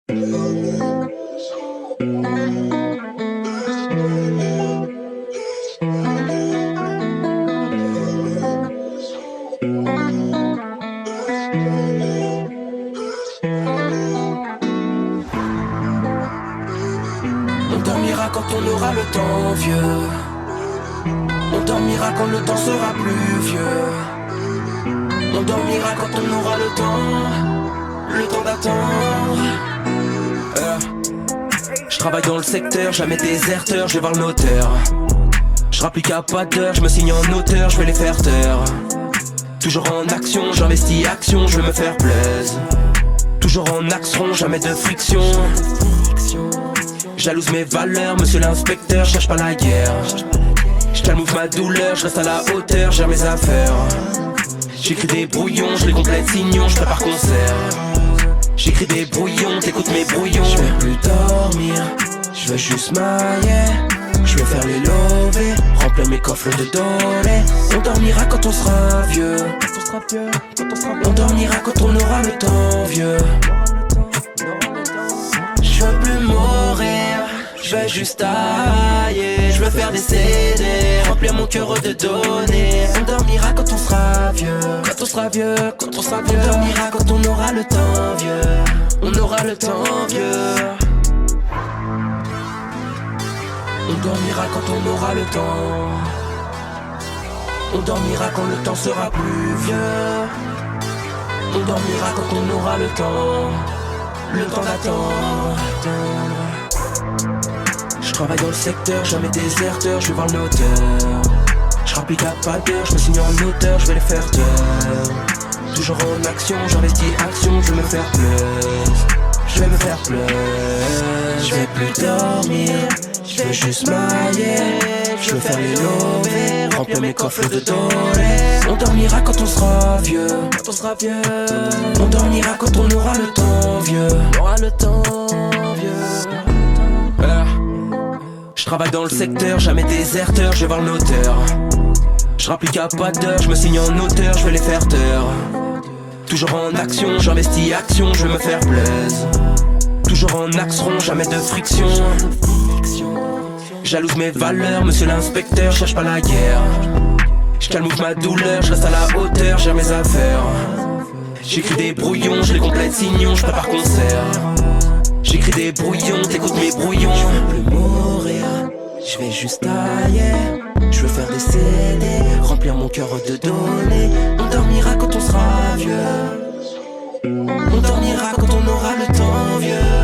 On dormira quand on aura le temps, vieux. On dormira quand le temps sera plus vieux. On dormira quand on aura le temps d'attendre. Je travaille dans le secteur, jamais déserteur, je vais voir le notaire. Je rapplique à pas d'heure, je me signe en auteur, je vais les faire taire. Toujours en action, j'investis action, je veux me faire plaisir. Toujours en action, jamais de friction. Jalouse mes valeurs, monsieur l'inspecteur, cherche pas la guerre. J'calmoufle ma douleur, je reste à la hauteur, gère mes affaires. J'écris des brouillons, je les complète signons, je prépare concert. J'écris des brouillons, t'écoutes mes brouillons. Je vais plus dormir, je veux juste mailler. Je vais faire les lovés, remplir mes coffres de dolés. On dormira quand on sera vieux. On dormira quand on aura le temps, vieux. Je veux plus mourir, je veux juste tailler. Je veux faire des CD, remplir mon cœur de données. On dormira quand on sera vieux. Quand on sera vieux, quand on sera vieux. On dormira quand on aura le temps, vieux. On aura le temps, vieux. On dormira quand on aura le temps. On dormira quand le temps sera plus vieux. On dormira quand on aura le temps d'attendre. Je travaille dans le secteur, jamais déserteur, je vais voir le notaire. Je rapplique à pas d'heure, je me signe en auteur, je vais les faire taire. Toujours en action, j'investis action, je vais me faire plaisir. Je vais me faire plaisir. Je vais plus dormir, je veux juste mailler. Je veux faire les lovés, remplir mes coffres de dolés. On dormira quand on sera vieux. Quand on sera vieux. On dormira quand on aura le temps, vieux. On aura le temps, vieux. Je travaille dans le secteur, jamais déserteur, je vais voir le notaire. Je rapplique à pas d'heure, je me signe en auteur, je vais les faire taire. Toujours en action, j'investis action, je veux me faire plaisir. Toujours en action, jamais de friction. Jalouse mes valeurs, monsieur l'inspecteur, cherche pas la guerre. J'calmoufle ma douleur, je reste à la hauteur, gère mes affaires. J'écris des brouillons, je les complète signons, je prépare concert. J'écris des brouillons, t'écoutes mes brouillons. Je veux plus mourir, je vais juste tailler. Je veux faire des CD, remplir mon cœur de données. On dormira quand on sera vieux. On dormira quand on aura le temps, vieux.